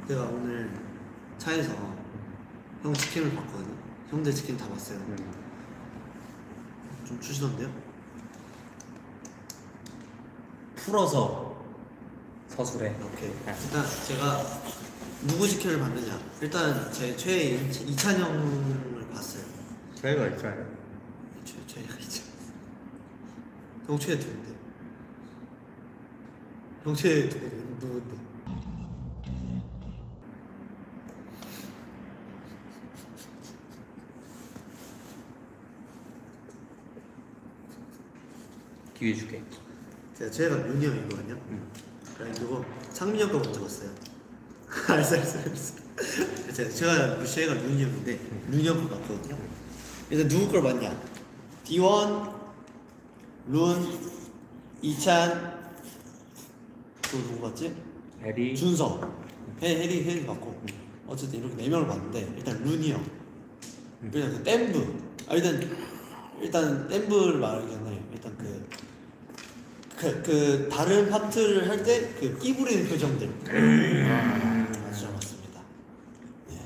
제가 오늘 차에서 형 치킨을 봤거든요. 형들 치킨 다 봤어요. 좀 주시던데요? 풀어서 서술해. 오케이. 일단 제가 누구 치킨을 봤느냐. 일단 제 최애 이찬형을 봤어요. 저희가 있잖아요. 최애가 이찬. 형 최애 누군데? 형 최애 누군데? 기회 줄게. 제가 최애가 윤이 형이거든요. 그래가지고 창민이 형 거 먼저 봤어요. 알았어. 제가 최애가 윤이 형인데 윤이 형 거 봤거든요. 일단 누구 걸 봤냐? D1, 룬, 이찬, 또 누구 봤지? 해리. 준서. 해리 봤고. 어쨌든 이렇게 4명을 봤는데 일단 룬이 형. 일단 그 댐브. 일단 댐브를 말하기 전에 일단 그 다른 파트를 할 때 그 끼 부리는 표정들 아주 잘 봤습니다. 예.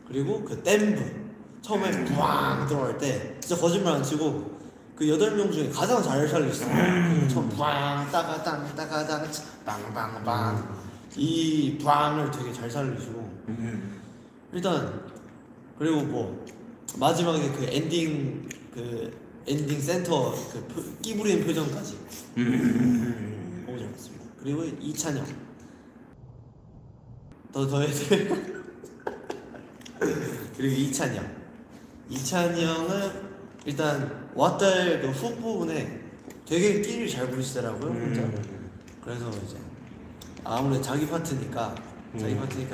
그리고 그 댐브 처음에 부앙 들어갈 때 진짜 거짓말 안 치고 그 8명 중에 가장 잘 살렸어요. 처음 부앙 따가당 빵빵빵 이 부앙을 되게 잘 살리시고 일단 그리고 뭐 마지막에 그 엔딩 센터 그 끼 부리는 표정까지 너무 잘 봤습니다. 그리고 이찬영 더 해야 돼. 그리고 이찬영은 일단 왔달 그 훅 부분에 되게 끼를 잘 부리시더라고요. 혼자. 그래서 이제 아무래도 자기 파트니까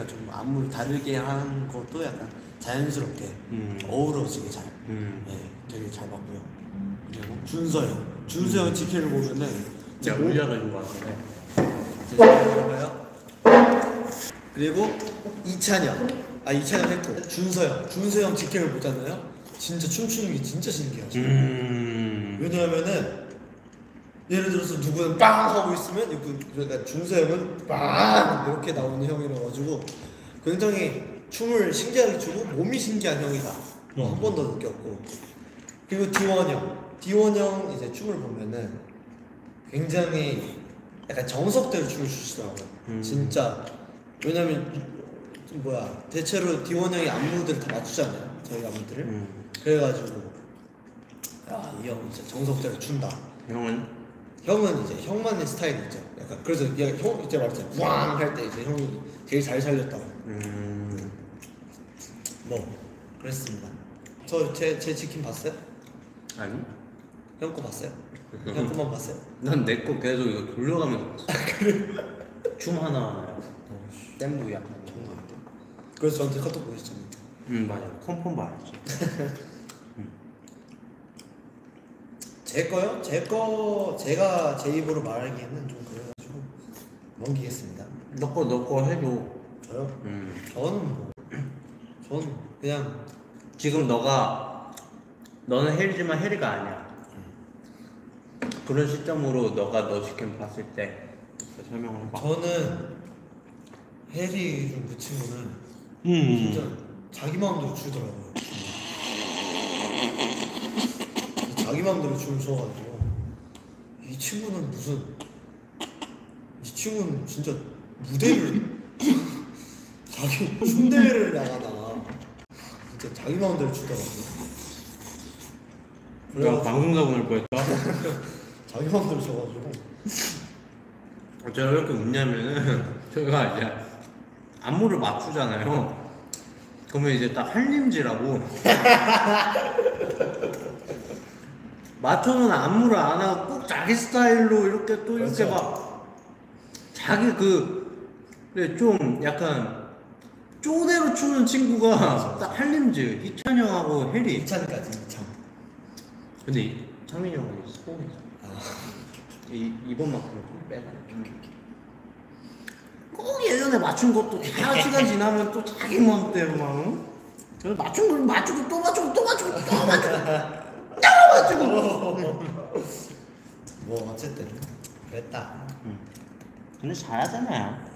좀 안무를 다르게 한 것도 약간 자연스럽게 어우러지게 잘 되게 잘 봤고요. 그리고 준서형 치킨을 보면은 제가 올려가지고 왔는데. 그리고 이찬영 했고 준서형 치킨을 보잖아요. 진짜 춤추는 게 진짜 신기해요. 왜냐하면은 예를 들어서 누구는 빵 하고 있으면 그러니까 준서형은 빵 이렇게 나오는 형이라 가지고 굉장히 춤을 신기하게 추고 몸이 신기한 형이다. 한 번 더 느꼈고 그리고 D1 형 이제 춤을 보면은 굉장히 약간 정석대로 춤을 추시더라고요. 진짜 왜냐면 대체로 D1 형이 안무들을 다 맞추잖아요. 저희 안무들을. 그래가지고 이 형 진짜 정석대로 춘다. 형은 이제 형만의 스타일이 있죠. 약간 그래서 형 이제 말했잖아요. 부앙 할 때 이제 형이 제일 잘 살렸다고. 뭐 그랬습니다. 제 치킨 봤어요? 아니? 형 거 봤어요? 형 거만 봤어요? 난 내 거 계속 이거 돌려가면서 봤어. 춤 하나 땜부 약간 정도. 그래서 저한테 카톡 보냈잖아요. 맞아. 컨펌 말했지. 제 거요? 제가 제 입으로 말하기에는 좀 그래가지고 넘기겠습니다. 너 거 해줘. 저요? 저는 그냥 지금 너는 혜리지만 혜리가 아니야. 그런 시점으로 너 치킨 봤을 때 설명을 해봐. 저는 해리 그 친구는 진짜 자기 마음대로 추더라고요. 자기 마음대로 춤을 춰가지고 이 친구는 진짜 무대를 자기 춤대회를 나가다가 진짜 자기 마음대로 추더라고요. 내가 방송사 보낼 뻔했다. 자기 마음대로 춰가지고 제가 왜 이렇게 웃냐면은 저희가 이제 안무를 맞추잖아요. 그러면 이제 딱 한림지라고 맞춰놓은 안무를 안 하고 꼭 자기 스타일로 이렇게 또 이렇게 그렇죠. 막 자기 좀 약간 쪼대로 추는 친구가 딱 한림지 이찬영하고 해리. 이찬까지. 근데 창민이 형은 소원이잖아. 이번만큼은 좀 빼라. 꼭 예전에 맞춘 것도 다 시간 지나면 또 자기 마음대로 막 그래서 맞춘 걸 맞추고 또 맞추고 뭐 어쨌든 그랬다. 근데 잘하잖아요.